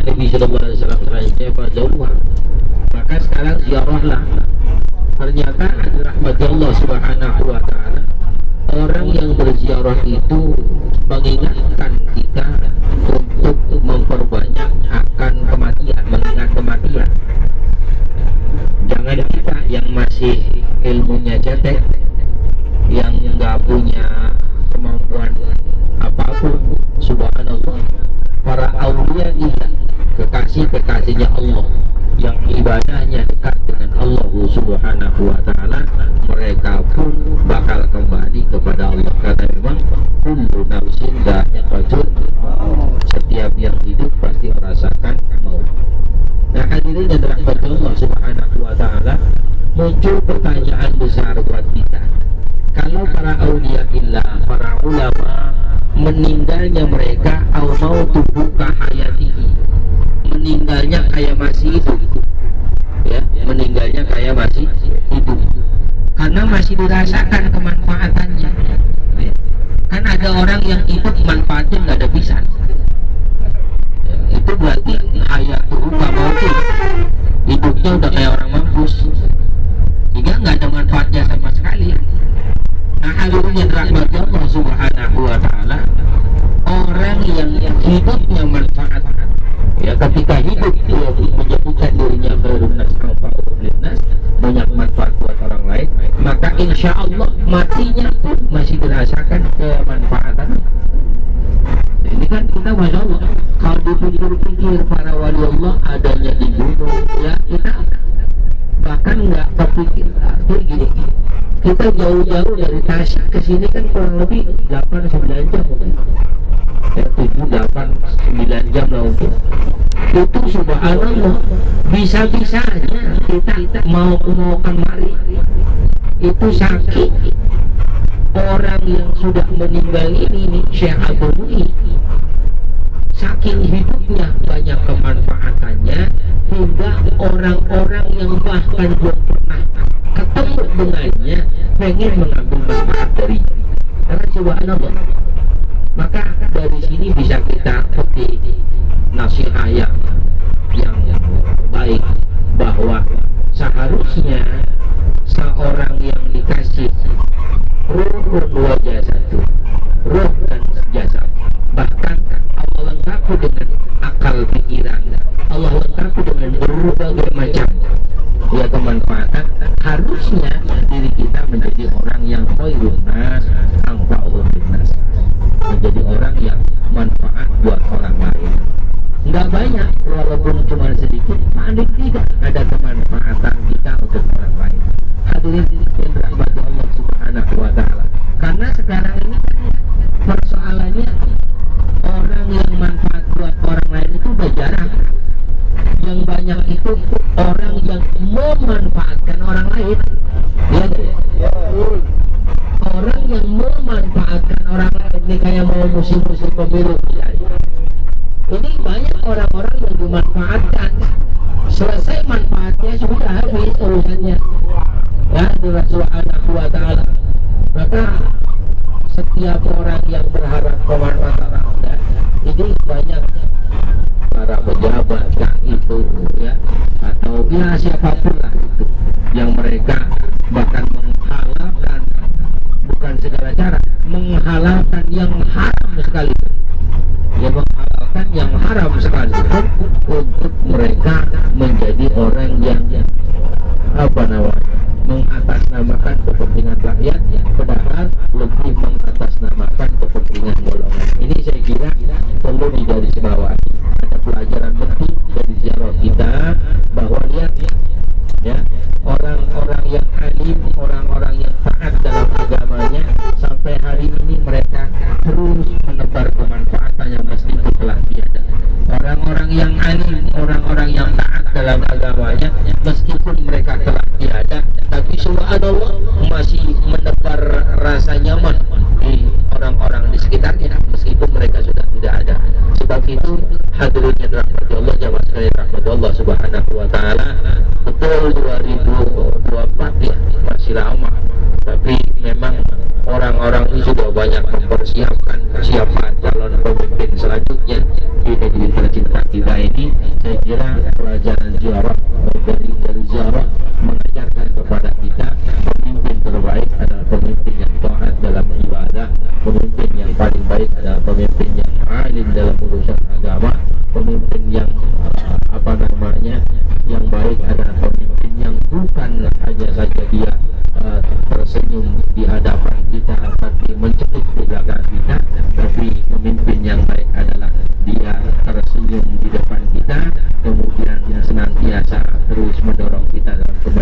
Nabi Sallallahu Alaihi Wasallam selanjutnya fazauha, maka sekarang ziarahlah. Ternyata rahmati Allah Subhanahu Wa Taala, orang yang berziarah itu mengingatkan kita untuk memperbanyak akan kematian, mengingat kematian. Jangan kita yang masih ilmunya cetek, yang nggak punya kemampuan apapun, subhanallah, para aulia iya, kekasih-kekasihnya Allah yang ibadahnya dekat dengan Allah Subhanahu Wa Taala, mereka pun bakal kembali kepada Allah, karena memang kullu nafsin dha'iqatul maut, setiap yang hidup pasti merasakan maut. Nah, hadirin yang dirahmati Allah Subhanahu Wa Taala, muncul pertanyaan besar buat kita. Kalau para aulia illah, para ulama, meninggalnya mereka au mautuhu kahayatihi, meninggalnya kayak masih hidup, ya, meninggalnya kayak masih hidup, karena masih dirasakan kemanfaatannya. Kan ada orang yang hidup manfaatnya nggak ada bisa, ya, itu berarti hayatuhu kamautuh, hidupnya udah kayak orang mampus, sehingga nggak ada manfaatnya sama sekali. Nah, hadirin rahmat Allah Subhanahu Wa Taala, orang yang hidupnya manfaat, ya, ketika hidup dia menjadikan dirinya khairun nas, banyak manfaat buat orang lain, maka insya Allah matinya pun masih dirasakan kemanfaatan. Ini kan kita masya Allah, kalau dipikir-pikir para wali Allah adanya di gunung, ya kita bahkan nggak kepikir. Artinya gini, kita jauh-jauh dari Tasik ke sini kan kurang lebih 8-9 jam mungkin, ya, 7-8-9 jam lah mungkin. Itu subhanallah, bisa-bisanya kita mau kemari itu sakit. Orang yang sudah meninggal ini, Syekh Abdul Mu'i, saking hidupnya banyak kemanfaatannya, hingga orang-orang yang bahkan belum pernah ketemu dengannya pengen mengambil manfaat dari, karena subhanallah. Maka dari sini bisa kita petik nasihat yang baik, bahwa seharusnya seorang yang dikasih ruhun wa jasadu, ruh dan jasad, bahkan Allah lengkapi dengan akal pikiran, Allah lengkapi dengan berbagai macam, ya, kemanfaatan, harusnya diri kita menjadi orang yang khairun nas anfa'uhum linnas, menjadi orang yang manfaat buat orang lain. Nggak banyak, walaupun cuma sedikit, paling tidak ada kemanfaatan kita untuk orang lain. Hadirin yang dirahmati Allah Subhanahu Wa Taala, karena sekarang ini kan persoalannya orang yang manfaat buat orang lain itu udah jarang. Yang banyak itu orang yang memanfaatkan orang lain, ya, orang yang memanfaatkan orang lain. Ini kayak mau musim-musim pemilu, ya. Ini banyak orang-orang yang dimanfaatkan, selesai manfaatnya sudah habis urusannya, ya, dengan Subhanahu Wa Taala. Maka setiap orang yang berharap kemanfaatan, ya, ini banyak para pejabat yang itu, ya, atau ya siapapun lah itu, yang mereka bahkan menghalalkan, bukan segala cara, menghalalkan yang haram sekali, ya, menghalalkan yang haram sekali untuk mereka menjadi orang yang apa namanya, mengatasnamakan kepentingan rakyat, padahal lebih mengatasnamakan kepentingan golongan. Ini saya kira perlu digarisbawahi. Ada pelajaran penting dari ziarah kita, bahwa lihat, ya, orang-orang yang alim, orang-orang yang taat dalam agamanya, sampai hari ini mereka terus menebar kemanfaatannya meskipun telah tiada. Orang-orang yang alim, orang-orang yang taat dalam agamanya, meskipun mereka telah tiada, tapi subhanallah masih menebar rasa nyaman di orang-orang di sekitarnya meskipun mereka sudah tidak ada. Sebab itu hadirin yang dirahmati Allah, jamaah sekalian rahmat Allah Subhanahu Wa Taala, betul 2024 ya masih lama, tapi memang orang-orang ini sudah banyak mempersiapkan siapa calon pemimpin selanjutnya di negeri tercinta kita ini. terus mendorong kita dalam kebaikan.